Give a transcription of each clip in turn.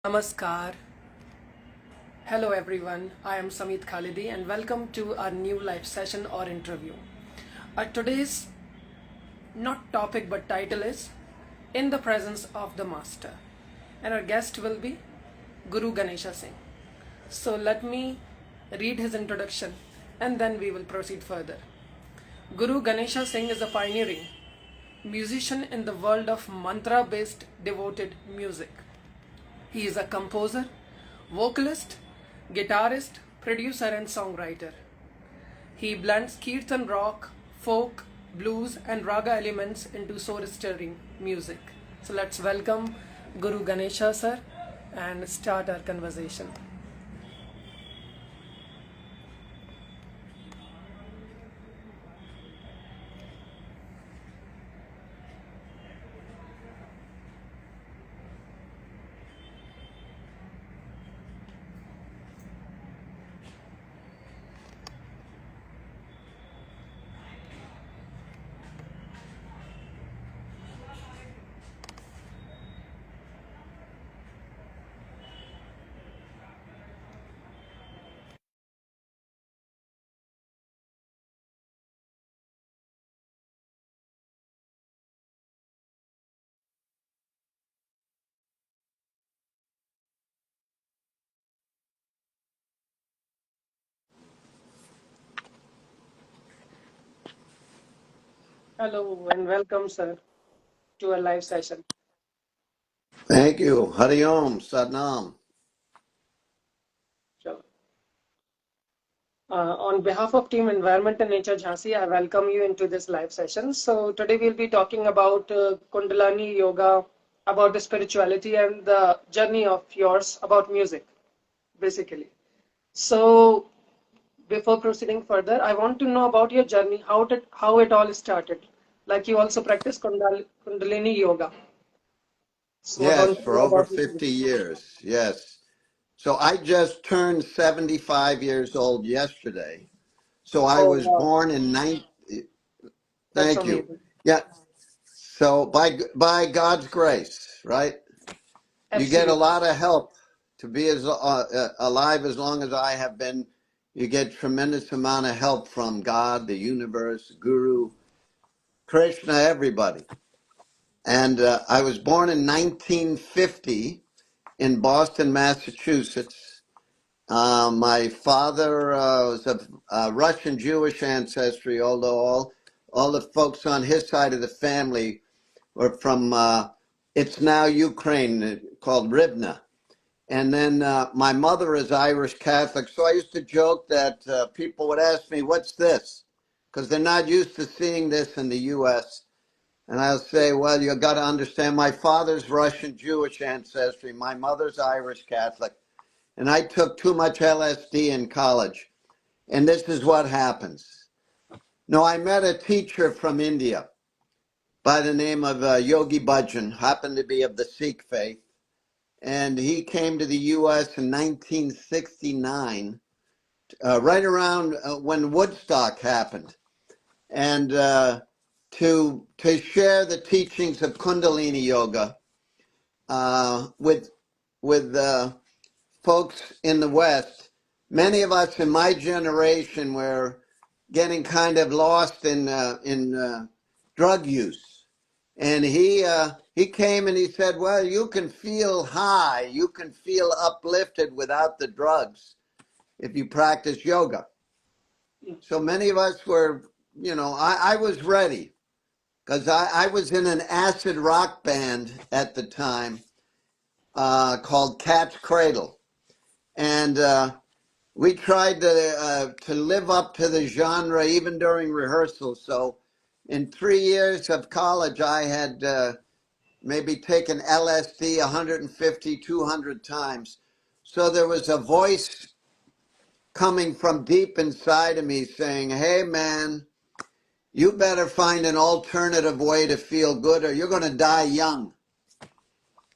Namaskar. Hello everyone. I am Samit Khalidi and welcome to our new live session or interview. Today's not topic but title is In the Presence of the Master. And our guest will be Guru Ganesha Singh. So let me read his introduction and then we will proceed further. Guru Ganesha Singh is a pioneering musician in the world of mantra-based devoted music. He is a composer, vocalist, guitarist, producer, and songwriter. He blends Kirtan rock, folk, blues, and Raga elements into soul-stirring music. So let's welcome Guru Ganesha sir and start our conversation. Hello and welcome, sir, to a live session. Thank you. Hari Om, Sadnam. Sure. On behalf of Team Environment and Nature Jhansi, I welcome you into this live session. So today we'll be talking about Kundalini Yoga, about the spirituality and the journey of yours about music, basically. So before proceeding further, I want to know about your journey, how it all started. Like you also practice Kundalini Yoga. So I Yes, want to for know over about this. 50 years. Yes. So I just turned 75 years old yesterday. So I Oh was wow, born in that's thank you. amazing. Yeah. So by God's grace, right? You get a Absolutely. lot of help to be as alive as long as I have been. You get tremendous amount of help from God, the universe, Guru, Krishna, everybody. And I was born in 1950 in Boston, Massachusetts. My father was of Russian Jewish ancestry, although all the folks on his side of the family were from, it's now Ukraine, called Rivne. And then my mother is Irish Catholic, so I used to joke that people would ask me, "What's this?" Because they're not used to seeing this in the U.S. And I'll say, well, you got to understand, my father's Russian Jewish ancestry, my mother's Irish Catholic, and I took too much LSD in college. And this is what happens. No, I met a teacher from India by the name of Yogi Bhajan, happened to be of the Sikh faith. And he came to the U.S. in 1969, right around when Woodstock happened. And to share the teachings of Kundalini Yoga with folks in the West. Many of us in my generation were getting kind of lost in drug use, and he came and he said, "Well, you can feel high, you can feel uplifted without the drugs if you practice yoga." So many of us were, I was ready because I was in an acid rock band at the time called Cat's Cradle. And we tried to live up to the genre even during rehearsal. So in 3 years of college, I had maybe taken LSD 150, 200 times. So there was a voice coming from deep inside of me saying, "Hey, man, you better find an alternative way to feel good or you're going to die young."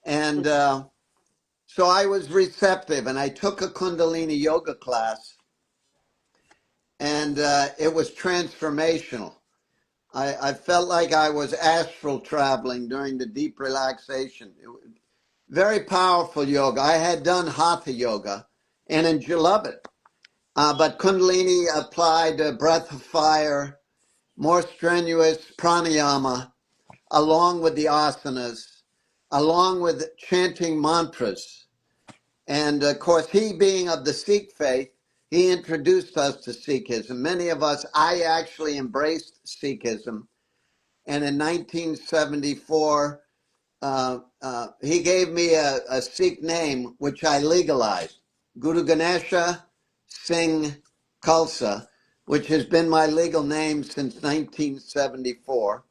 And so I was receptive and I took a Kundalini yoga class, and it was transformational. I felt like I was astral traveling during the deep relaxation. It was very powerful yoga. I had done hatha yoga and love it. But Kundalini applied breath of fire, more strenuous pranayama, along with the asanas, along with chanting mantras. And of course, he being of the Sikh faith, he introduced us to Sikhism. Many of us, I actually embraced Sikhism. And in 1974, he gave me a Sikh name, which I legalized, Guru Ganesha Singh Khalsa, which has been my legal name since 1974.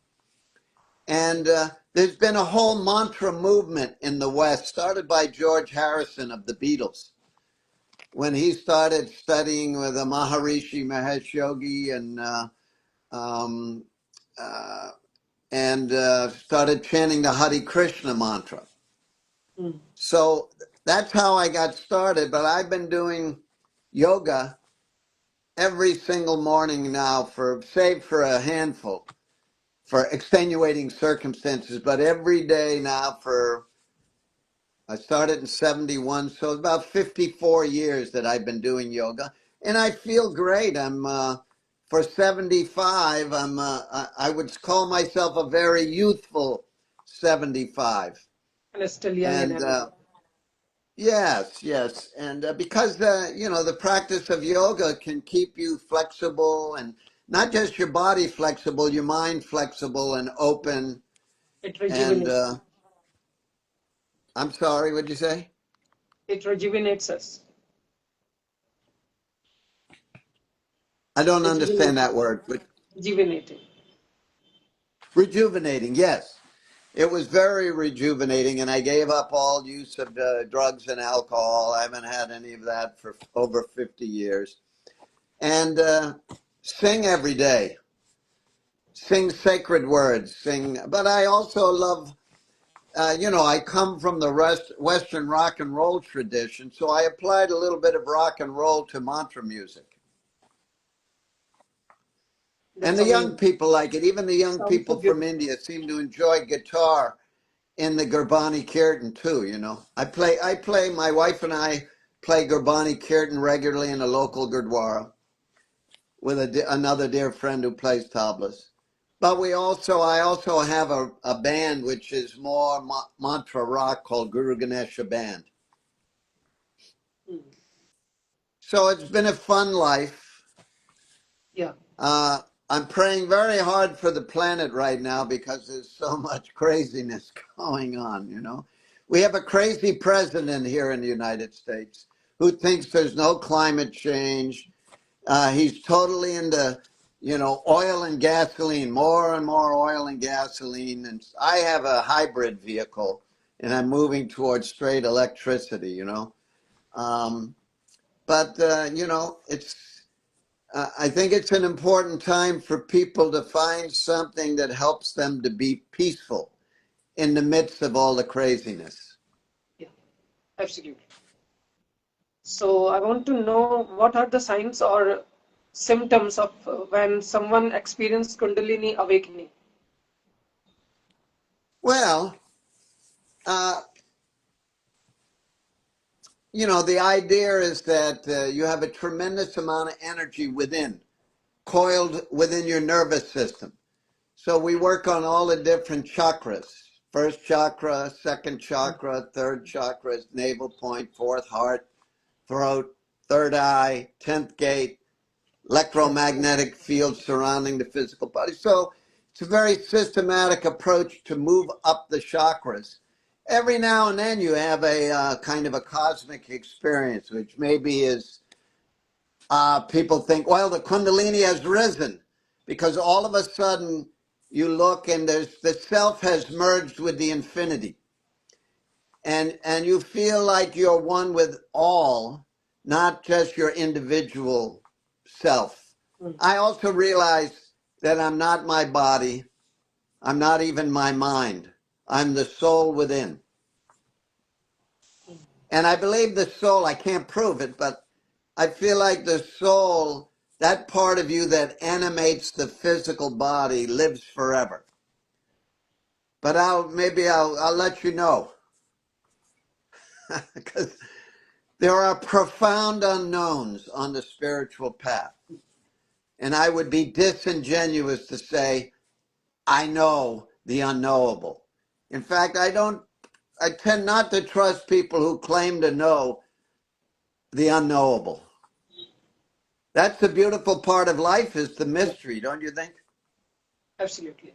And there's been a whole mantra movement in the West, started by George Harrison of the Beatles, when he started studying with the Maharishi Mahesh Yogi um, uh, and started chanting the Hare Krishna mantra. So that's how I got started. But I've been doing yoga every single morning now save for a handful, for extenuating circumstances, but every day now I started in 71, so it's about 54 years that I've been doing yoga, and I feel great. For 75, I would call myself a very youthful 75. And still young and And energetic. yes. And because, the practice of yoga can keep you flexible, and not just your body flexible, your mind flexible and open. It And rejuvenates. I'm sorry, what'd you say? It rejuvenates us. I don't understand Rejuvenating. that word, but Rejuvenating. rejuvenating, yes. It was very rejuvenating, and I gave up all use of drugs and alcohol. I haven't had any of that for over 50 years. And sing every day. Sing sacred words. But I also love, I come from the Western rock and roll tradition, so I applied a little bit of rock and roll to mantra music. And That's the young amazing. people like it. Even the young Sounds so people from beautiful. India seem to enjoy guitar in the Gurbani Kirtan too, my wife and I play Gurbani Kirtan regularly in a local Gurdwara with another dear friend who plays tablas. But I also have a band which is more mantra rock called Guru Ganesha Band. So it's been a fun life. Yeah. I'm praying very hard for the planet right now because there's so much craziness going on. We have a crazy president here in the United States who thinks there's no climate change. He's totally into, oil and gasoline, more and more oil and gasoline. And I have a hybrid vehicle, and I'm moving towards straight electricity. But I think it's an important time for people to find something that helps them to be peaceful in the midst of all the craziness. Yeah. Absolutely. So I want to know what are the signs or symptoms of when someone experiences Kundalini awakening. Well, uh, the idea is that you have a tremendous amount of energy coiled within your nervous system. So we work on all the different chakras. First chakra, second chakra, third chakra is navel point, fourth heart, throat, third eye, 10th gate, electromagnetic field surrounding the physical body. So it's a very systematic approach to move up the chakras. Every now and then you have a kind of a cosmic experience, which maybe is, people think, well, the Kundalini has risen, because all of a sudden you look and the self has merged with the infinity. And you feel like you're one with all, not just your individual self. I also realize that I'm not my body. I'm not even my mind. I'm the soul within. And I believe the soul, I can't prove it, but I feel like the soul, that part of you that animates the physical body, lives forever. But I'll let you know. because there are profound unknowns on the spiritual path. And I would be disingenuous to say, I know the unknowable. In fact, I tend not to trust people who claim to know the unknowable. That's the beautiful part of life, is the mystery, don't you think? Absolutely.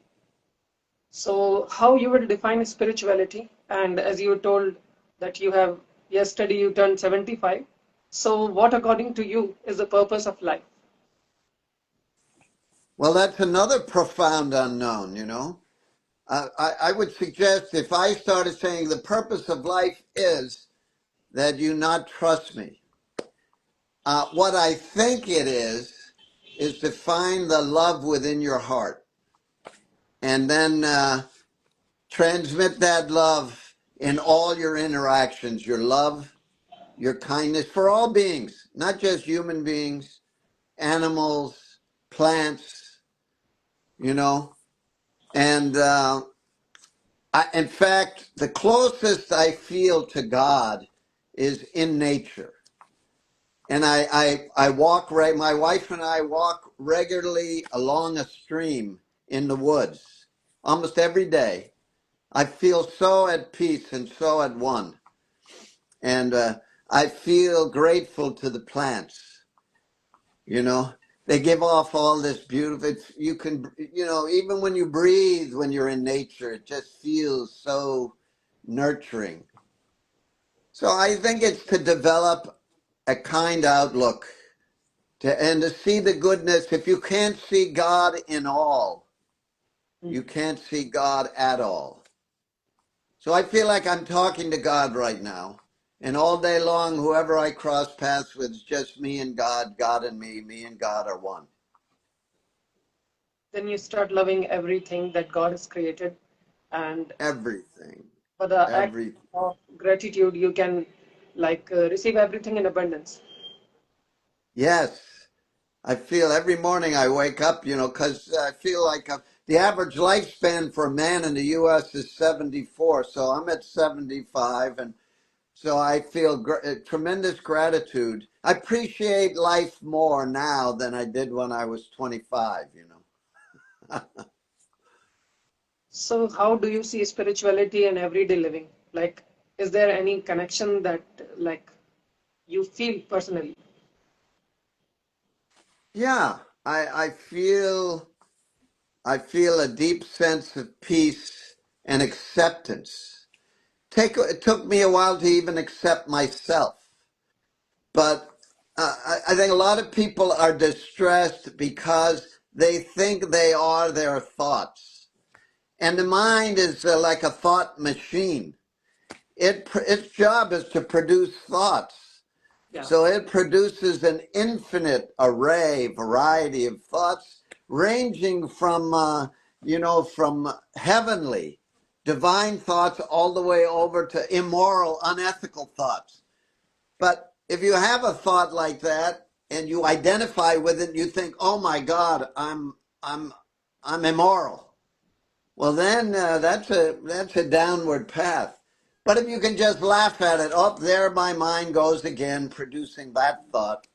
So, how you would define spirituality? And as you told that you have yesterday you turned 75. So, what according to you is the purpose of life? Well, that's another profound unknown, you know. I would suggest if I started saying the purpose of life is that you not trust me. What I think it is to find the love within your heart and then transmit that love in all your interactions, your love, your kindness for all beings, not just human beings, animals, plants, you know. And in fact, the closest I feel to God is in nature. And I walk, my wife and I walk regularly along a stream in the woods almost every day. I feel so at peace and so at one. And I feel grateful to the plants, you know. They give off all this beautiful, you can, you know, even when you breathe, when you're in nature, it just feels so nurturing. So I think it's to develop a kind outlook and to see the goodness. If you can't see God in all, you can't see God at all. So I feel like I'm talking to God right now. And all day long, whoever I cross paths with is just me and God, God and me and God are one. Then you start loving everything that God has created, and Everything. for the act Everything. of gratitude, you can receive everything in abundance. Yes. I feel every morning I wake up, you know, because I feel like the average lifespan for a man in the U.S. is 74. So I'm at 75. And so I feel tremendous gratitude. I appreciate life more now than I did when I was 25, you know. So, how do you see spirituality and everyday living? Like, is there any connection that you feel personally? Yeah, I feel a deep sense of peace and acceptance. It took me a while to even accept myself. But I think a lot of people are distressed because they think they are their thoughts. And the mind is like a thought machine. Its job is to produce thoughts. Yeah. So it produces an infinite variety of thoughts, ranging from, from heavenly, divine thoughts all the way over to immoral, unethical thoughts. But if you have a thought like that and you identify with it, you think, "Oh my God, I'm immoral." Well, then that's a downward path. But if you can just laugh at it, oh, there my mind goes again, producing that thought.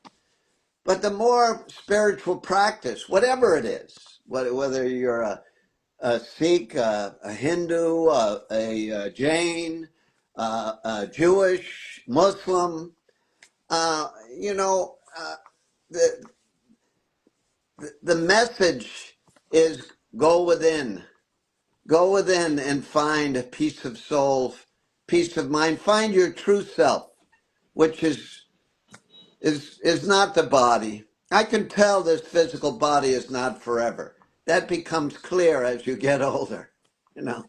But the more spiritual practice, whatever it is, whether you're a Sikh, a Hindu, a Jain, a Jewish, Muslim, you know, the the message is go within. Go within and find a peace of soul, peace of mind. Find your true self, which is not the body. I can tell this physical body is not forever. That becomes clear as you get older, you know.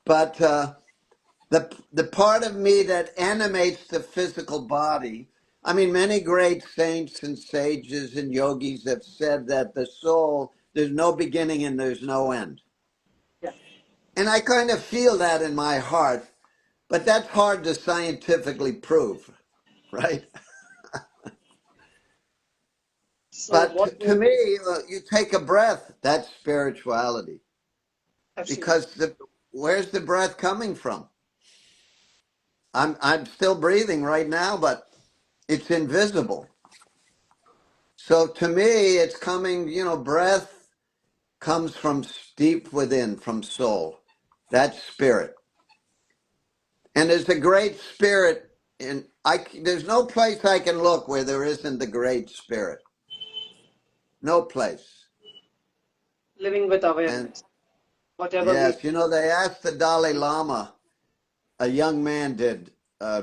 But the part of me that animates the physical body. I mean, many great saints and sages and yogis have said that the soul, there's no beginning and there's no end. Yeah. And I kind of feel that in my heart, but that's hard to scientifically prove, right? So, what But to would me, you take a breath, that's spirituality. absolutely? Because where's the breath coming from? I'm still breathing right now, but it's invisible. So to me, it's coming, breath comes from deep within, from soul. That's spirit. And there's a great spirit there's no place I can look where there isn't the great spirit. No place. Living with And awareness, whatever we. yes, they asked the Dalai Lama, a young man did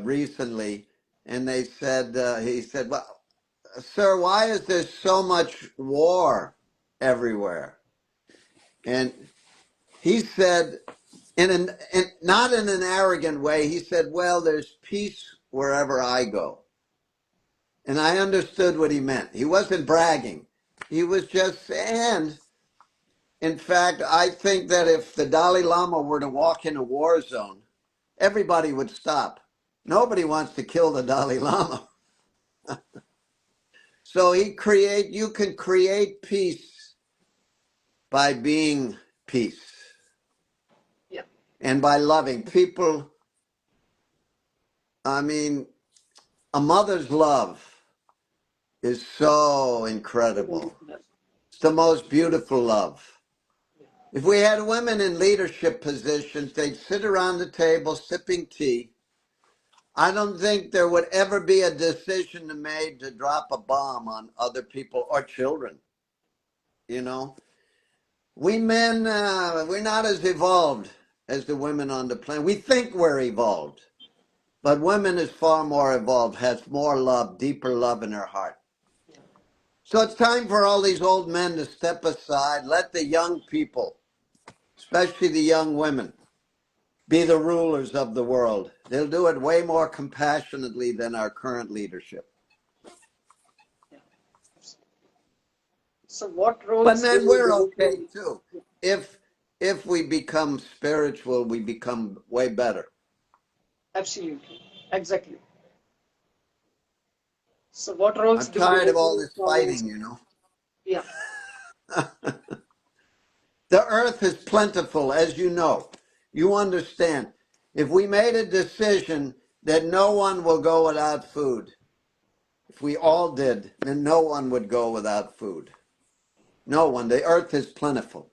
recently, and he said, well, sir, why is there so much war everywhere? And he said, not in an arrogant way, he said, well, there's peace wherever I go. And I understood what he meant. He wasn't bragging. He was just saying, in fact, I think that if the Dalai Lama were to walk in a war zone, everybody would stop. Nobody wants to kill the Dalai Lama. So you can create peace by being peace. Yeah. And by loving people. I mean, a mother's love is so incredible. It's the most beautiful love. If we had women in leadership positions, they'd sit around the table sipping tea. I don't think there would ever be a decision made to drop a bomb on other people or children. We men, we're not as evolved as the women on the planet. We think we're evolved, but women is far more evolved, has more love, deeper love in her heart. So it's time for all these old men to step aside, let the young people, especially the young women, be the rulers of the world. They'll do it way more compassionately than our current leadership. So what But roles then do we're okay devotional? too. If we become spiritual, we become way better. Absolutely, exactly. So what roles I'm do tired of all devotional this songs? fighting. Yeah, The earth is plentiful, as you know. You understand. If we made a decision that no one will go without food, if we all did, then no one would go without food. No one. The earth is plentiful.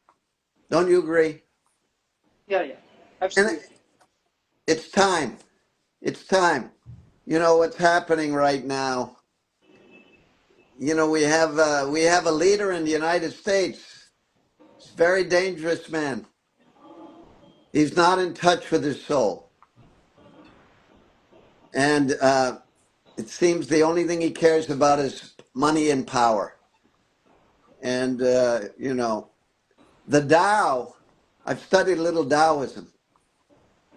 Don't you agree? yeah, And absolutely. it's time. It's time. What's happening right now. We have a leader in the United States. He's a very dangerous man. He's not in touch with his soul. And it seems the only thing he cares about is money and power. And, the Tao, I've studied a little Taoism.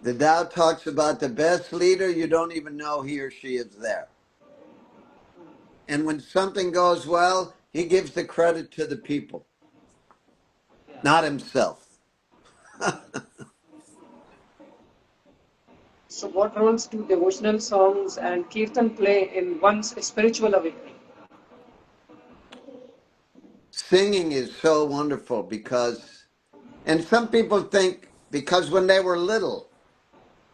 The Tao talks about the best leader, you don't even know he or she is there. And when something goes well, he gives the credit to the people, not himself. So what roles do devotional songs and Kirtan play in one's spiritual awakening? Singing is so wonderful and some people think because when they were little,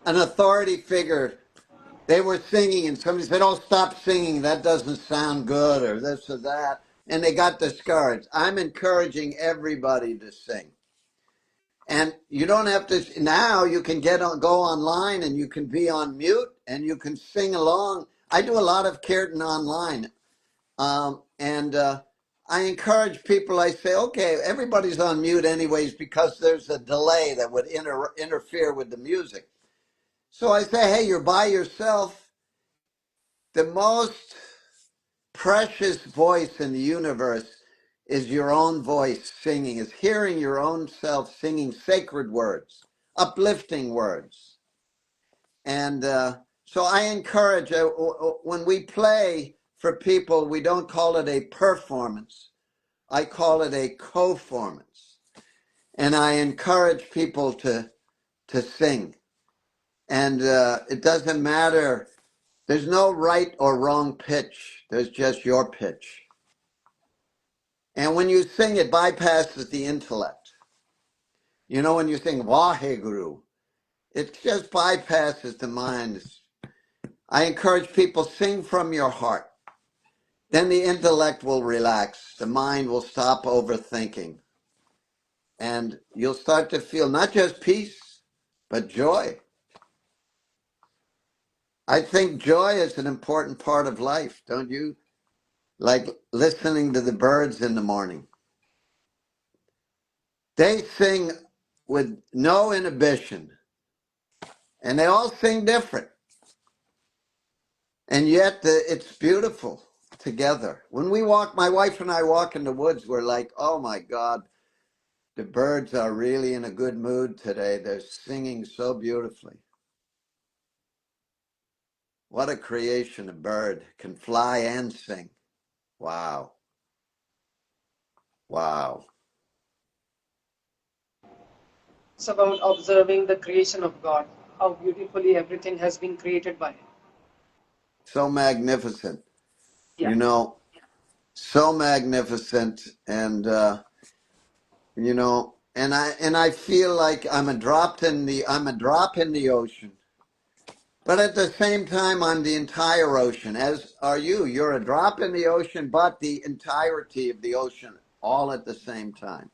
an authority figure, they were singing and somebody said, oh, stop singing, that doesn't sound good, or this or that, and they got discouraged. I'm encouraging everybody to sing. And you don't have to, now you can go online and you can be on mute and you can sing along. I do a lot of Kirtan online. And I encourage people, I say, okay, everybody's on mute anyways because there's a delay that would interfere with the music. So I say, hey, you're by yourself. The most precious voice in the universe is your own voice singing, is hearing your own self singing sacred words, uplifting words. And so I encourage, when we play for people, we don't call it a performance. I call it a co-formance. And I encourage people to sing. And it doesn't matter. There's no right or wrong pitch. There's just your pitch. And when you sing, it bypasses the intellect. When you sing Waheguru, it just bypasses the mind. I encourage people, sing from your heart. Then the intellect will relax. The mind will stop overthinking. And you'll start to feel not just peace, but joy. I think joy is an important part of life, don't you? Like listening to the birds in the morning. They sing with no inhibition, and they all sing different. And yet it's beautiful together. When we walk, my wife and I walk in the woods, we're like, oh my God, the birds are really in a good mood today. They're singing so beautifully. What a creation, a bird can fly and sing. Wow. Wow. It's about observing the creation of God, how beautifully everything has been created by Him. So magnificent. Yeah. So magnificent. And, and I feel like I'm a drop in the ocean. But at the same time, I'm the entire ocean, as are you. You're a drop in the ocean, but the entirety of the ocean all at the same time.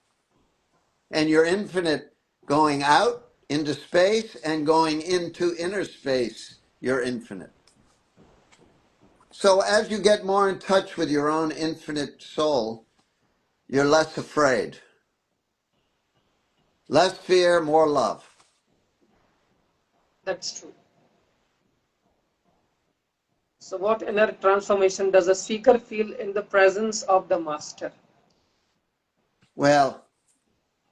And you're infinite, going out into space and going into inner space. You're infinite. So as you get more in touch with your own infinite soul, you're less afraid. Less fear, more love. That's true. So, what inner transformation does a seeker feel in the presence of the Master? Well,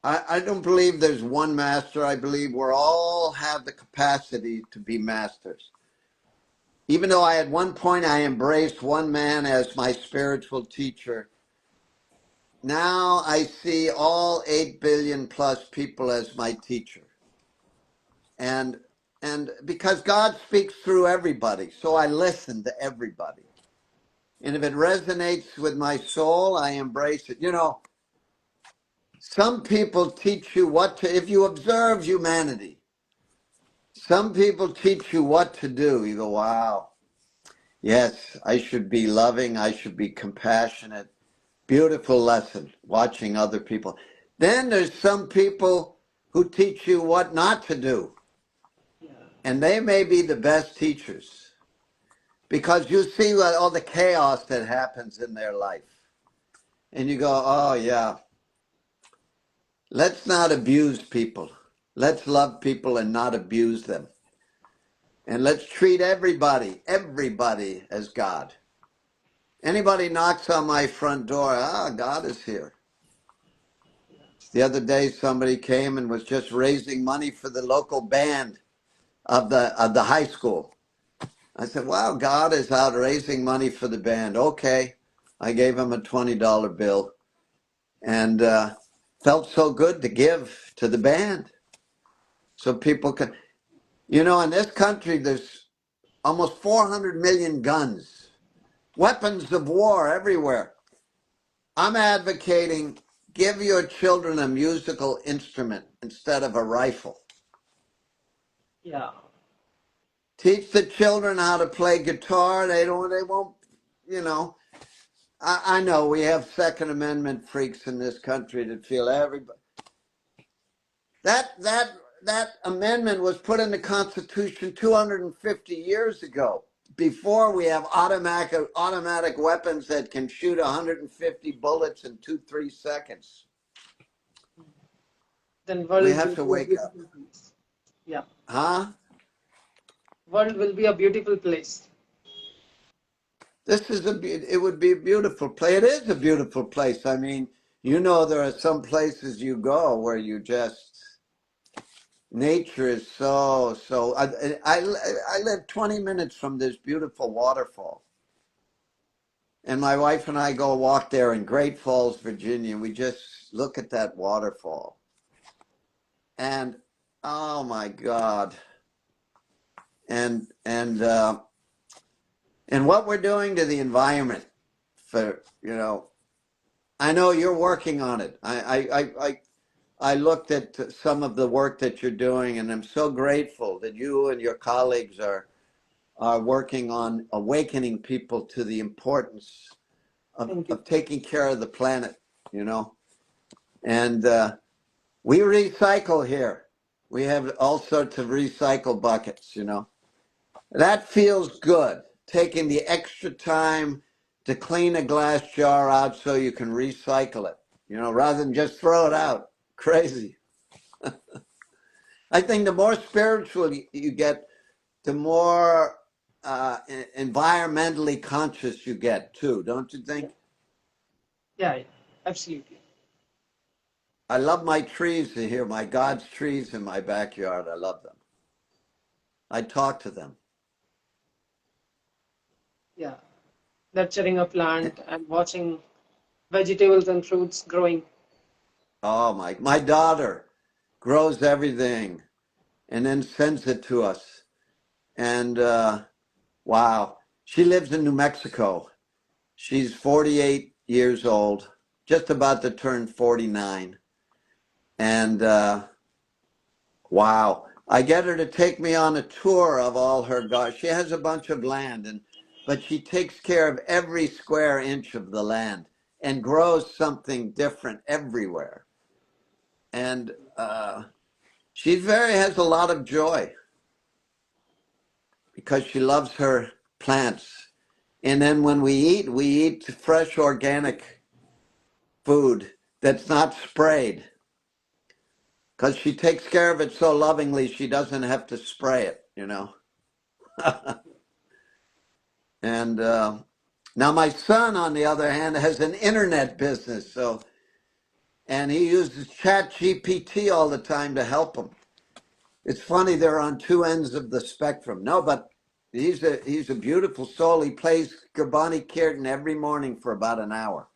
I don't believe there's one master. I believe we all have the capacity to be masters. Even though at one point I embraced one man as my spiritual teacher, now I see all 8 billion plus people as my teacher. And because God speaks through everybody, so I listen to everybody. And if it resonates with my soul, I embrace it. Some people teach you if you observe humanity, some people teach you what to do. You go, wow, yes, I should be loving, I should be compassionate. Beautiful lesson, watching other people. Then there's some people who teach you what not to do. And they may be the best teachers because you see all the chaos that happens in their life. And you go, oh, yeah, let's not abuse people. Let's love people and not abuse them. And let's treat everybody as God. Anybody knocks on my front door, God is here. The other day, somebody came and was just raising money for the local band of the high school. I said, wow, God is out raising money for the band. Okay. I gave him a $20 bill and felt so good to give to the band. So people can, in this country, there's almost 400 million guns, weapons of war everywhere. I'm advocating give your children a musical instrument instead of a rifle. Yeah. Teach the children how to play guitar. They won't, I know we have Second Amendment freaks in this country that feel everybody. That amendment was put in the Constitution 250 years ago, before we have automatic weapons that can shoot 150 bullets in 2-3 seconds. Then world We will have to be a wake up. beautiful place. Yeah. Huh? World will be a beautiful place. It would be a beautiful place. It is a beautiful place. I mean, there are some places you go where you just, nature is so. I live 20 minutes from this beautiful waterfall. And my wife and I go walk there in Great Falls, Virginia. We just look at that waterfall. And, oh my God. And what we're doing to the environment I know you're working on it. I looked at some of the work that you're doing, and I'm so grateful that you and your colleagues are working on awakening people to the importance of taking care of the planet, you know. And we recycle here. We have all sorts of recycle buckets, you know. That feels good, taking the extra time to clean a glass jar out so you can recycle it, you know, rather than just throw it out. Crazy. I think the more spiritual you get, the more environmentally conscious you get too, don't you think? Yeah, absolutely. I love my trees here, my God's trees in my backyard. I love them. I talk to them. Yeah, nurturing a plant and watching vegetables and fruits growing. Oh, my daughter grows everything and then sends it to us. And wow, she lives in New Mexico. She's 48 years old, just about to turn 49. And wow, I get her to take me on a tour of all her gardens. She has a bunch of land, but she takes care of every square inch of the land and grows something different everywhere. And she has a lot of joy because she loves her plants. And then when we eat fresh organic food that's not sprayed because she takes care of it so lovingly she doesn't have to spray it, you know. And now my son, on the other hand, has an internet business, and he uses Chat GPT all the time to help him. It's funny, they're on two ends of the spectrum. No, but he's a beautiful soul. He plays Gurbani Kirtan every morning for about an hour.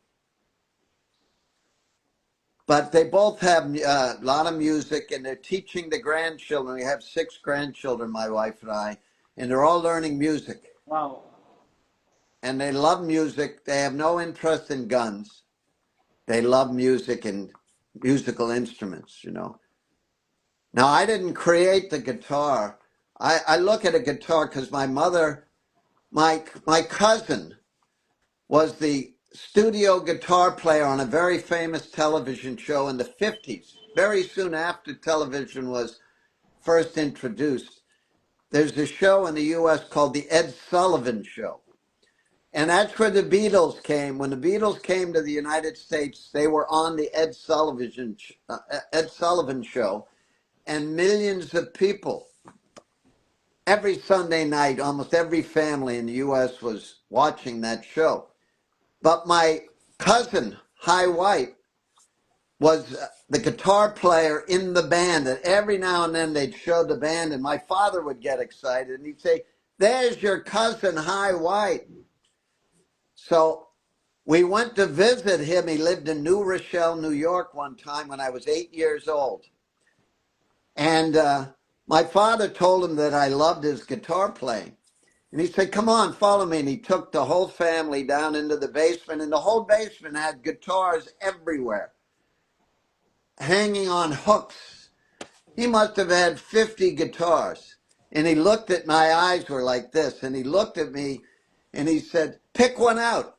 But they both have a lot of music, and they're teaching the grandchildren. We have 6 grandchildren, my wife and I, and they're all learning music. Wow. And they love music. They have no interest in guns. They love music and musical instruments, you know. Now, I didn't create the guitar. I look at a guitar because my mother, my cousin was the studio guitar player on a very famous television show in the 50s, very soon after television was first introduced. There's a show in the U.S. called The Ed Sullivan Show. And that's where the Beatles came. When the Beatles came to the United States, they were on the Ed Sullivan Show. And millions of people, every Sunday night, almost every family in the U.S. was watching that show. But my cousin, High White, was the guitar player in the band. And every now and then they'd show the band, and my father would get excited. And he'd say, "There's your cousin, High White." So we went to visit him. He lived in New Rochelle, New York one time when I was 8 years old. And my father told him that I loved his guitar playing. And he said, "Come on, follow me." And he took the whole family down into the basement. And the whole basement had guitars everywhere, hanging on hooks. He must have had 50 guitars. And he looked at my eyes were like this. And he looked at me and he said, "Pick one out."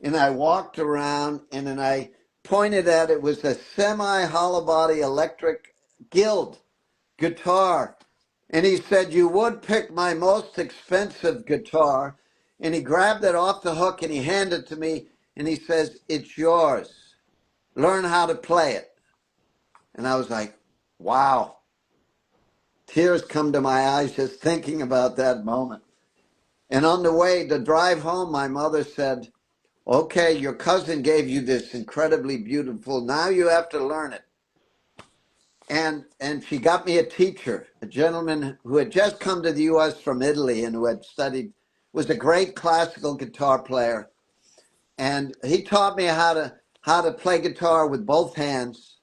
And I walked around and then I pointed at it was a semi-hollow body electric Guild guitar. And he said, "You would pick my most expensive guitar." And he grabbed it off the hook and he handed it to me and he says, "It's yours. Learn how to play it." And I was like, wow. Tears come to my eyes just thinking about that moment. And on the way to drive home, my mother said, "Okay, your cousin gave you this incredibly beautiful. Now you have to learn it." And she got me a teacher, a gentleman who had just come to the U.S. from Italy and who had studied, was a great classical guitar player. And he taught me how to play guitar with both hands.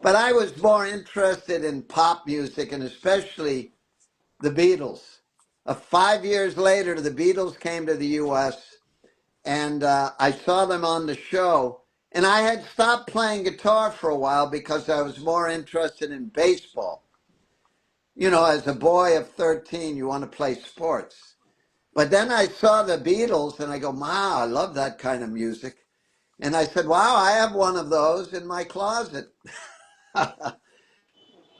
But I was more interested in pop music and especially the Beatles. 5 years later, the Beatles came to the U.S. and I saw them on the show. And I had stopped playing guitar for a while because I was more interested in baseball. you know, as a boy of 13, you want to play sports. But then I saw the Beatles and I go, wow, I love that kind of music. And I said, wow, I have one of those in my closet.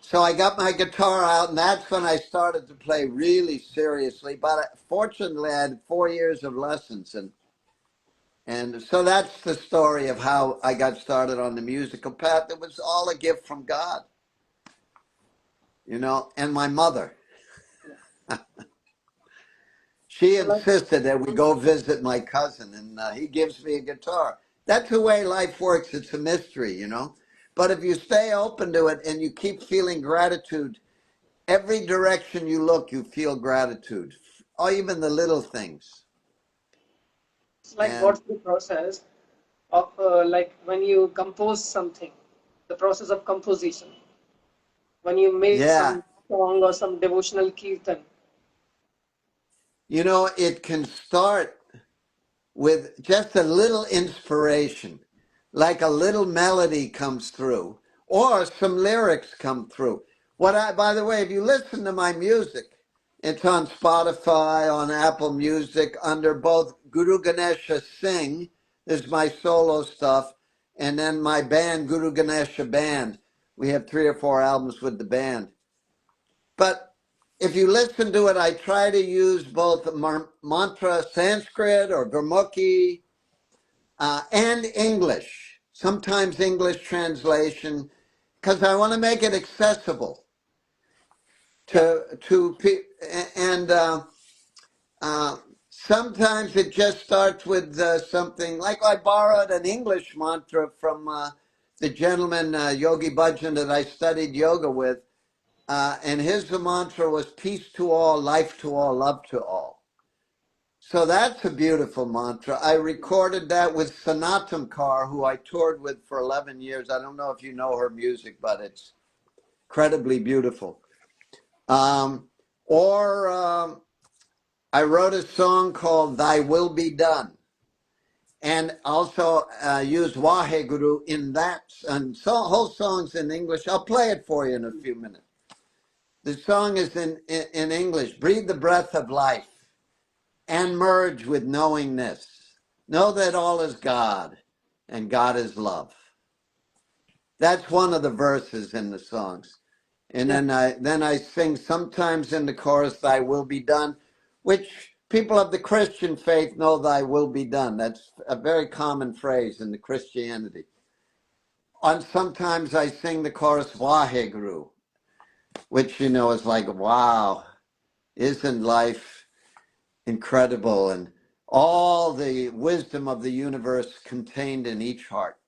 So I got my guitar out, and that's when I started to play really seriously. But fortunately, I had 4 years of lessons, and so that's the story of how I got started on the musical path. It was all a gift from God, you know, and my mother. She So like, insisted that we go visit my cousin, and he gives me a guitar. That's the way life works. It's a mystery, you know. But if you stay open to it and you keep feeling gratitude, every direction you look, you feel gratitude, or even the little things. it's like And what's the process of like when you compose something, the process of composition, when you make yeah, some song or some devotional kirtan. you know, it can start with just a little inspiration, like a little melody comes through, or some lyrics come through. By the way, if you listen to my music, it's on Spotify, on Apple Music, under both Guru Ganesha Singh, is my solo stuff, and then my band, Guru Ganesha Band. We have 3 or 4 albums with the band. But if you listen to it, I try to use both mantra Sanskrit or Gurmukhi and English, sometimes English translation, because I want to make it accessible Yeah, to people. And sometimes it just starts with something like I borrowed an English mantra from the gentleman Yogi Bhajan that I studied yoga with. And his mantra was peace to all, life to all, love to all. So that's a beautiful mantra. I recorded that with Sanatam Kaur, who I toured with for 11 years. I don't know if you know her music, but it's incredibly beautiful. Or I wrote a song called Thy Will Be Done, and also used Waheguru in that, and so whole song's in English. I'll play it for you in a few minutes. The song is in English. Breathe the breath of life and merge with knowingness. Know that all is God and God is love. That's one of the verses in the songs. And yeah, then I sing sometimes in the chorus, Thy will be done, which people of the Christian faith know Thy will be done. That's a very common phrase in the Christianity. And sometimes I sing the chorus Waheguru, which you know is like, wow, isn't life incredible? And all the wisdom of the universe contained in each heart.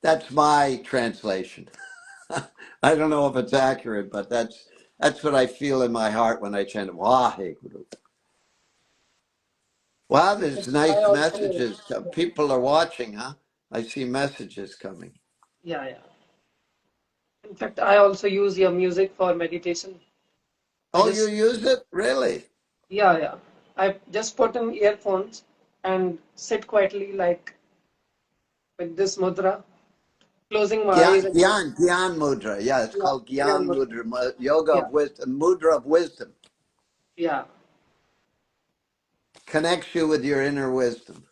That's my translation. I don't know if it's accurate, but that's what I feel in my heart when I chant Waheguru. Wow, there's I nice also, messages. People are watching, huh? I see messages coming. yeah, yeah. In fact, I also use your music for meditation. I Oh, you just, use it? Really? yeah, yeah. I just put in earphones and sit quietly, like with this mudra, closing my eyes and just, Gyan Mudra. Yeah, it's yeah, called Dhyan Gyan mudra. Mudra, yoga Yeah, of wisdom, mudra of wisdom. yeah, Connects you with your inner wisdom.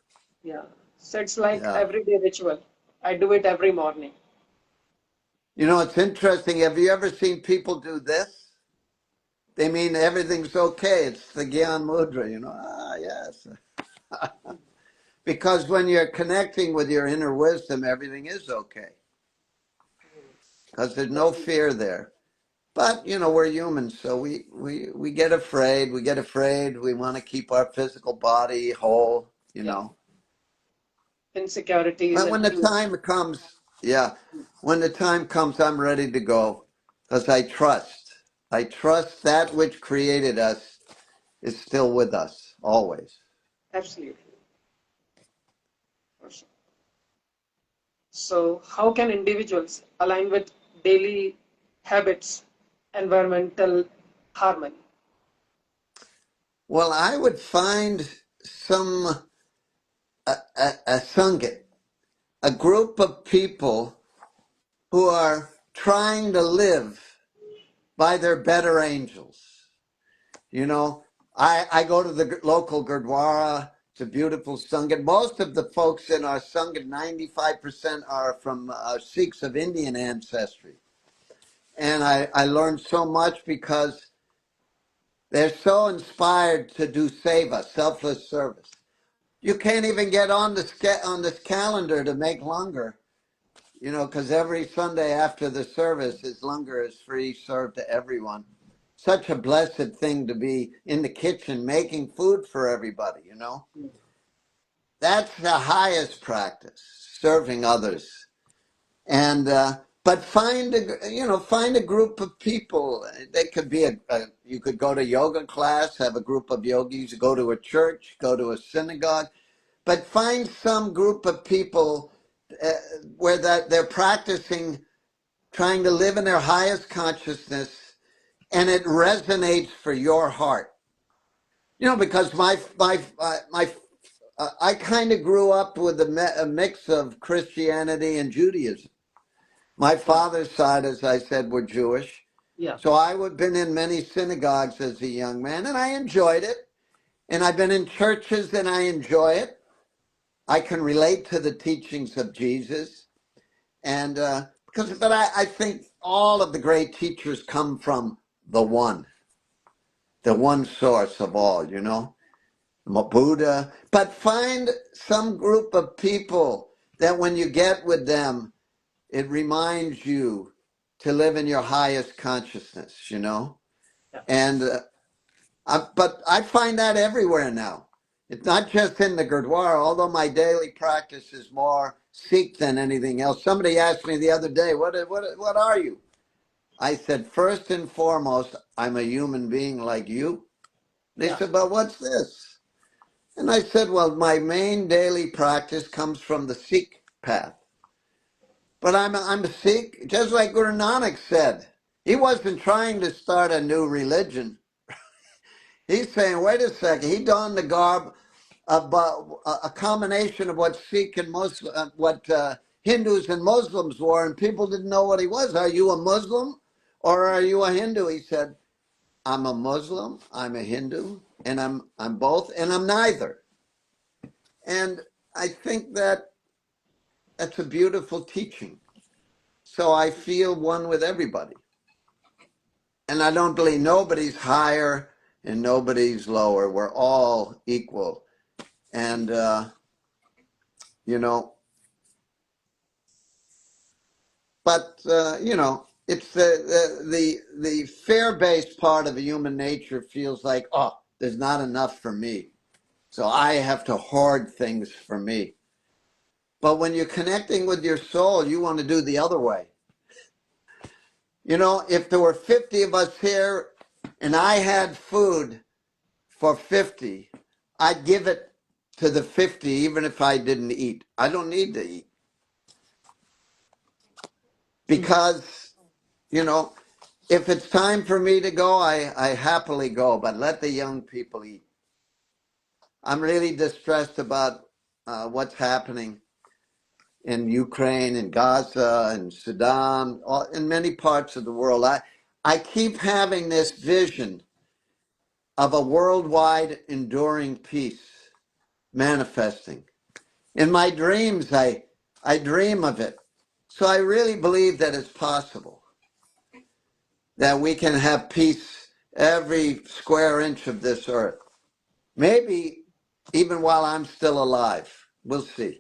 yeah. So it's like Yeah. everyday ritual. I do it every morning. You know, it's interesting. Have you ever seen people do this? They mean everything's okay. It's the Gyan Mudra, you know. Ah, yes. Because when you're connecting with your inner wisdom, everything is okay. Because there's no fear there. But, you know, we're humans, so we get afraid. We get afraid. We want to keep our physical body whole, you Yeah, know. insecurities But and when the fears. time comes, yeah, when the time comes, I'm ready to go because I trust. I trust that which created us is still with us always. Absolutely. For sure. So, how can individuals align with daily habits, environmental harmony? Well, I would find some a sangha, a group of people who are trying to live by their better angels. You know, I go to the local Gurdwara. It's a beautiful Sangha. Most of the folks in our Sangha, 95% are from Sikhs of Indian ancestry. And I learned so much because they're so inspired to do seva, selfless service. You can't even get on this calendar to make langar, you know, because every Sunday after the service, langar is free, served to everyone. Such a blessed thing to be in the kitchen making food for everybody, you know. That's the highest practice, serving others. And but find a group of people. They could be you could go to yoga class, have a group of yogis, go to a church, go to a synagogue, but find some group of people where that they're practicing, trying to live in their highest consciousness, and it resonates for your heart. You know, because I kind of grew up with a mix of Christianity and Judaism. My father's side, as I said, were Jewish. Yeah. So I would have been in many synagogues as a young man, and I enjoyed it. And I've been in churches, and I enjoy it. I can relate to the teachings of Jesus. And but I think all of the great teachers come from the one source of all, you know, Buddha. But find some group of people that when you get with them, it reminds you to live in your highest consciousness, you know? Yeah. And, but I find that everywhere now. It's not just in the Gurdwara, although my daily practice is more Sikh than anything else. Somebody asked me the other day, what are you? I said, first and foremost, I'm a human being like you. They said, well, what's this? And I said, well, my main daily practice comes from the Sikh path. But I'm a Sikh, just like Guru Nanak said. He wasn't trying to start a new religion. He's saying, wait a second, he donned the garb of a combination of what Sikh and Muslim, what Hindus and Muslims were, and people didn't know what he was. Are you a Muslim or are you a Hindu? He said, I'm a Muslim, I'm a Hindu, and I'm both, and I'm neither. And I think that's a beautiful teaching. So I feel one with everybody. And I don't believe nobody's higher and nobody's lower. We're all equal. And, you know, but, you know, it's the fear-based part of human nature feels like, oh, there's not enough for me. So I have to hoard things for me. But when you're connecting with your soul, you want to do the other way. You know, if there were 50 of us here and I had food for 50, I'd give it to the 50 even if I didn't eat. I don't need to eat. Because, you know, if it's time for me to go, I happily go, but let the young people eat. I'm really distressed about what's happening in Ukraine and Gaza and Sudan, in many parts of the world. I keep having this vision of a worldwide enduring peace manifesting. In my dreams, I dream of it. So I really believe that it's possible that we can have peace every square inch of this earth. Maybe even while I'm still alive. We'll see.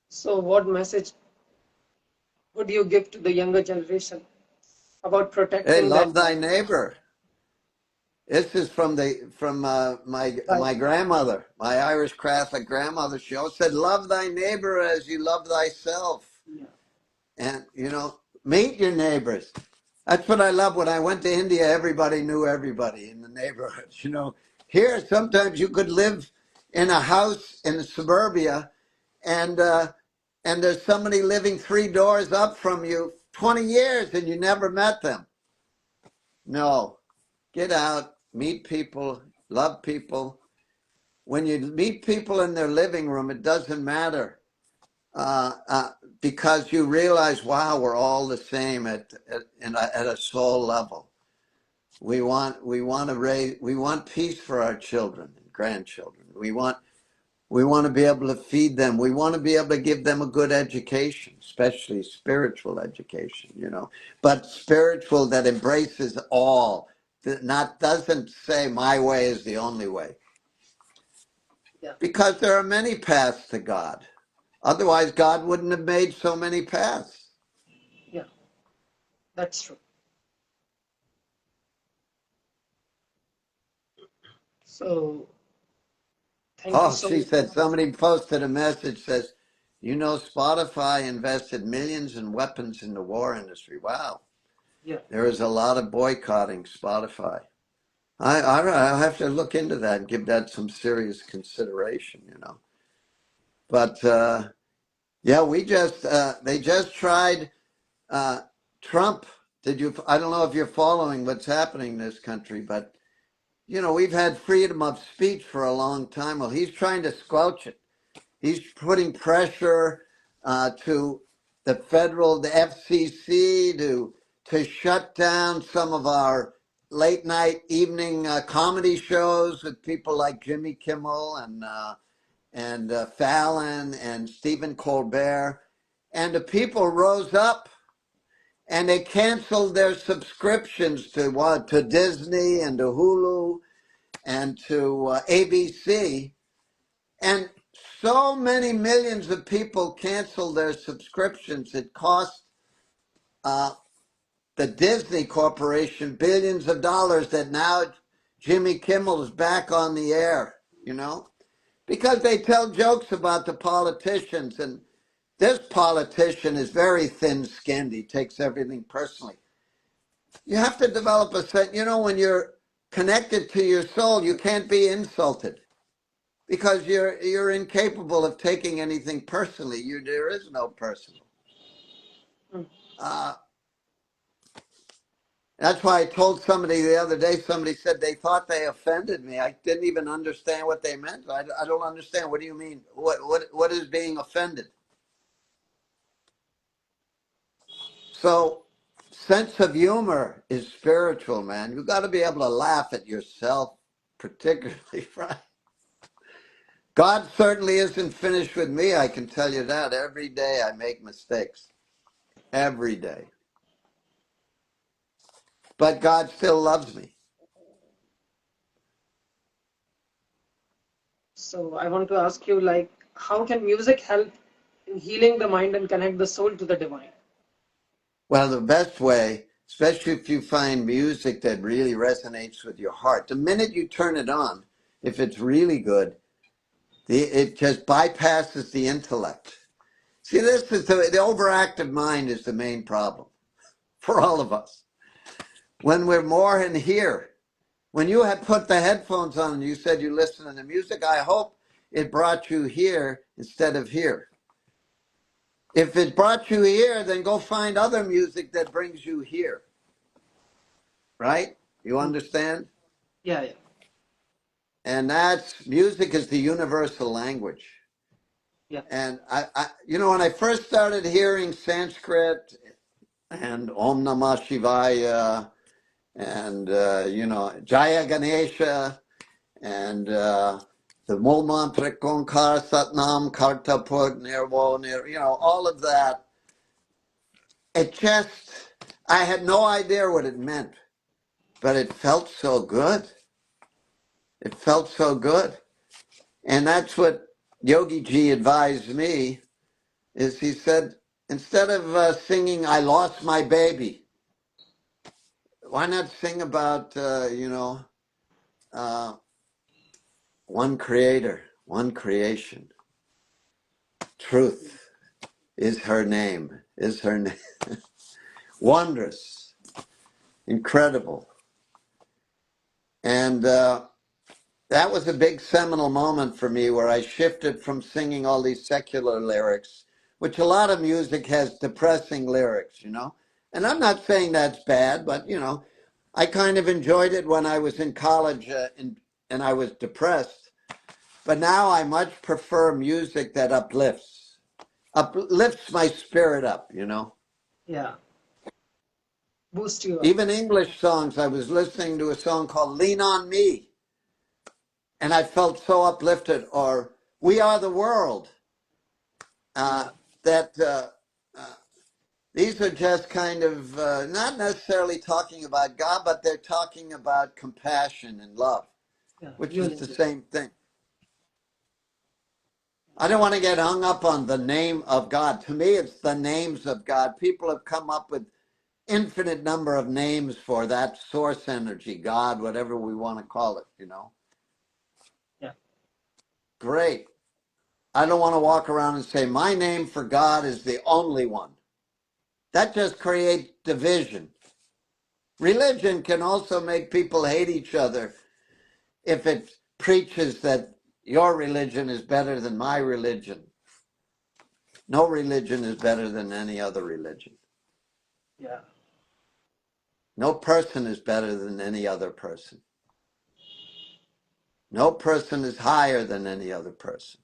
So, what message would you give to the younger generation about Hey, protecting love that? thy neighbor. This is from my grandmother, my Irish Catholic grandmother. She always said, "Love thy neighbor as you love thyself." Yeah. And you know, meet your neighbors. That's what I love. When I went to India, everybody knew everybody in the neighborhoods. You know, here sometimes you could live in a house in suburbia, and there's somebody living 3 doors up from you, 20 years, and you never met them. No, get out, meet people, love people. When you meet people in their living room, it doesn't matter uh, uh, because you realize, wow, we're all the same at a soul level. We want peace for our children and grandchildren. We want to be able to feed them. We want to be able to give them a good education, especially spiritual education, but spiritual that embraces all, that not doesn't say my way is the only way. Yeah. Because there are many paths to God. Otherwise, God wouldn't have made so many paths. Yeah, that's true. So, thank you Oh, so she much. said, somebody posted a message says, Spotify invested millions in weapons in the war industry. Wow. Yeah. There is a lot of boycotting Spotify. I have to look into that and give that some serious consideration, But yeah, they just tried Trump. I don't know if you're following what's happening in this country, but we've had freedom of speech for a long time. Well, he's trying to squelch it. He's putting pressure to the FCC to shut down some of our late night evening comedy shows with people like Jimmy Kimmel and Fallon and Stephen Colbert. And the people rose up and they canceled their subscriptions to Disney and to Hulu and to ABC. And so many millions of people canceled their subscriptions. It cost the Disney Corporation billions of dollars that now Jimmy Kimmel is back on the air, because they tell jokes about the politicians. And this politician is very thin-skinned. He takes everything personally. You have to develop a sense, when you're connected to your soul, you can't be insulted. Because you're incapable of taking anything personally. There is no personal. That's why I told somebody the other day. Somebody said they thought they offended me. I didn't even understand what they meant. I don't understand. What do you mean? What is being offended? So, sense of humor is spiritual, man. You got to be able to laugh at yourself, particularly, right? God certainly isn't finished with me. I can tell you that. Every day I make mistakes. Every day. But God still loves me. So, I want to ask you, like, how can music help in healing the mind and connect the soul to the divine? Well, the best way, especially if you find music that really resonates with your heart, the minute you turn it on, if it's really good, it just bypasses the intellect. See, this is the overactive mind is the main problem for all of us. When we're more in here, when you had put the headphones on and you said you listen to the music, I hope it brought you here instead of here. If it brought you here, then go find other music that brings you here. Right? You understand? Yeah, yeah. And music is the universal language. Yeah. And when I first started hearing Sanskrit and Om Namah Shivaya and, Jaya Ganesha and the Mul Mantra Konkar Satnam Kartapur Nirvo, all of that, I had no idea what it meant, but it felt so good. It felt so good. And that's what Yogi Ji advised me, is he said, instead of singing, I lost my baby, why not sing about, one creator, one creation. Truth is her name, Wondrous, incredible. And that was a big seminal moment for me where I shifted from singing all these secular lyrics, which a lot of music has depressing lyrics, And I'm not saying that's bad, but, I kind of enjoyed it when I was in college and I was depressed. But now I much prefer music that uplifts. uplifts my spirit up, you know. Yeah. Boost you up. Even English songs, I was listening to a song called Lean on Me, and I felt so uplifted, or We Are the World. That these are just kind of not necessarily talking about God, but they're talking about compassion and love, which is the same thing. I don't want to get hung up on the name of God. To me, it's the names of God. People have come up with infinite number of names for that source energy, God, whatever we want to call it, you know. Yeah. Great. I don't want to walk around and say my name for God is the only one. That just creates division. Religion can also make people hate each other if it preaches that your religion is better than my religion. No religion is better than any other religion. Yeah. No person is better than any other person. No person is higher than any other person.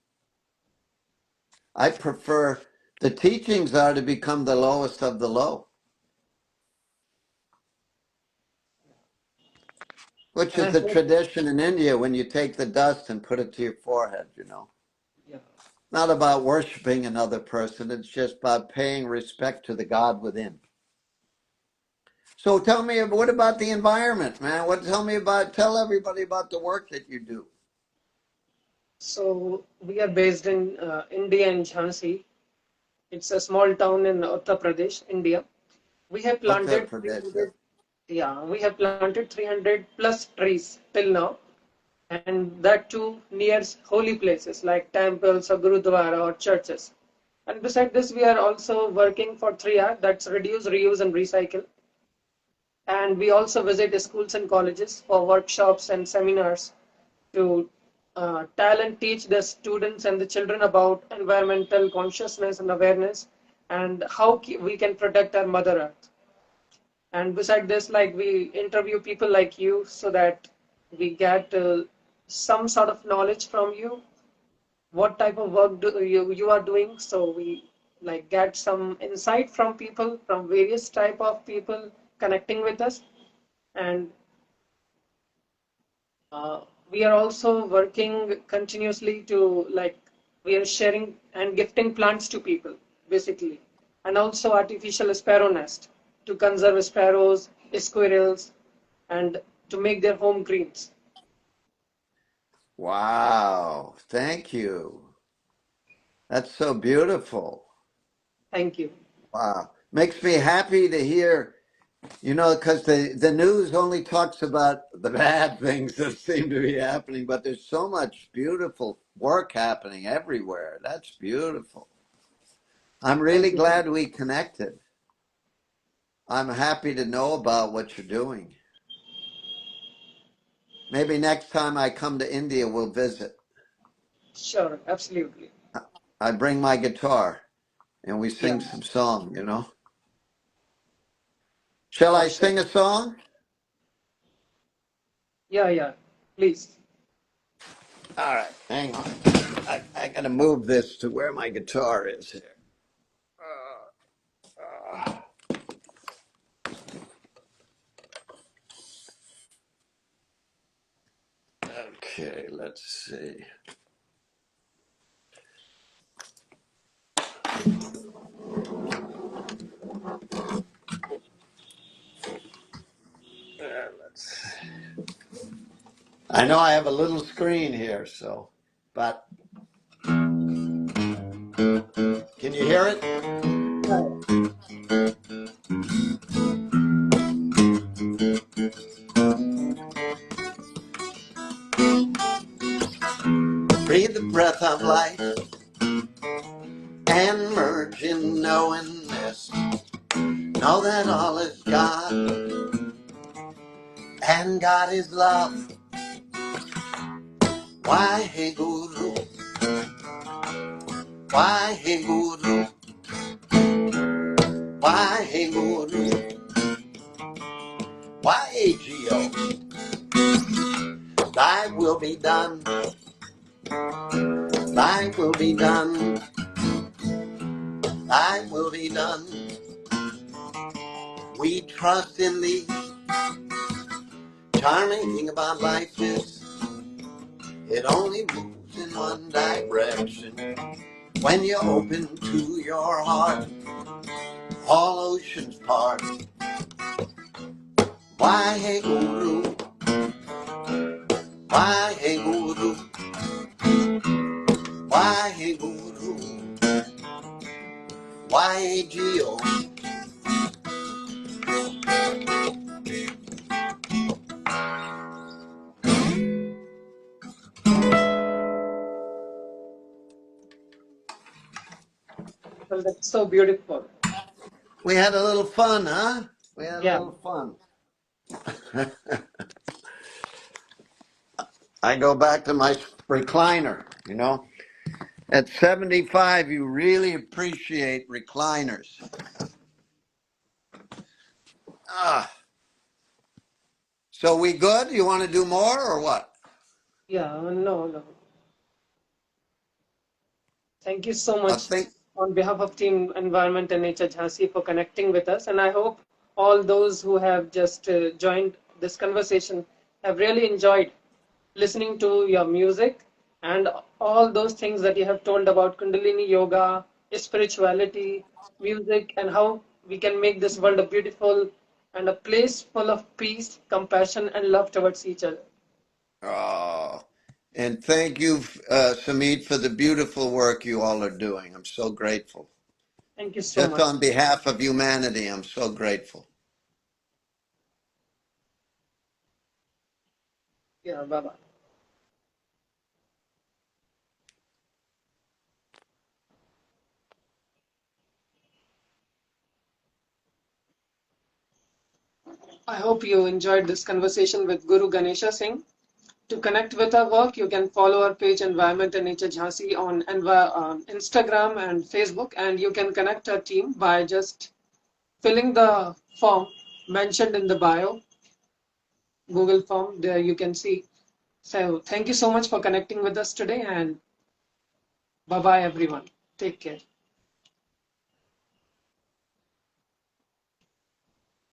I prefer, the teachings are to become the lowest of the low, which And is I the hope, tradition in India when you take the dust and put it to your forehead, you know. yeah. Not about worshiping another person, it's just about paying respect to the God within. So tell me, what about the environment, man? Tell everybody about the work that you do. So we are based in India in Jhansi. It's a small town in Uttar Pradesh, India. We have Uttar planted Pradesh. 300, yeah, we have planted 300 plus trees till now, and that too near holy places like temples or gurudwara or churches. And beside this, we are also working for 3R, that's reduce, reuse, and recycle. And we also visit schools and colleges for workshops and seminars to tell and teach the students and the children about environmental consciousness and awareness and how we can protect our Mother Earth. And beside this, like we interview people like you so that we get some sort of knowledge from you, what type of work you are doing. So we like get some insight from people, from various type of people connecting with us. And uh, we are also working continuously to like we are sharing and gifting plants to people basically, and also artificial sparrow nest to conserve sparrows, squirrels, and to make their home greens. Wow, thank you. That's so beautiful. Thank you. Wow. Makes me happy to hear, you know, because the news only talks about the bad things that seem to be happening, but there's so much beautiful work happening everywhere. That's beautiful. I'm really Thank you. glad we connected. I'm happy to know about what you're doing. Maybe next time I come to India, we'll visit. Sure, absolutely. I bring my guitar and we Yeah, sing some song, you know. Shall for I sure. sing a song? Yeah, yeah. Please. All right, hang on. I got to move this to where my guitar is here. Okay, let's see. Let's. I know I have a little screen here, so, but can you hear it? Yeah, Breathe the breath of life and merge in knowingness. Know that all is God and God is love. Why hey guru? Why hey guru? Why hey guru? Why hey Geo? Thy will be done. Thy will be done. thy will be done. We trust in thee. Charming thing about life is it only moves in one direction. When you open to your heart, all oceans part. Why hey guru, why hey guru, why hey guru, why hey geo. Well, that's so beautiful. We had a little fun, huh? We had a Yeah. little fun. I go back to my recliner, you know. At 75, you really appreciate recliners. Ah, so we good? You want to do more or what? Yeah, no, no. Thank you so I much think, on behalf of Team Environment and Nature Jhansi for connecting with us. And I hope all those who have just joined this conversation have really enjoyed listening to your music and all those things that you have told about Kundalini Yoga, spirituality, music, and how we can make this world a beautiful and a place full of peace, compassion, and love towards each other. oh, and thank you, Samit, for the beautiful work you all are doing. I'm so grateful. Thank you so Just much. on behalf of humanity, I'm so grateful. Yeah, bye bye. I hope you enjoyed this conversation with Guru Ganesha Singh. To connect with our work, you can follow our page Environment and Nature Jhansi on Instagram and Facebook, and you can connect our team by just filling the form mentioned in the bio, Google form, there you can see. So thank you so much for connecting with us today, and bye bye everyone. Take care.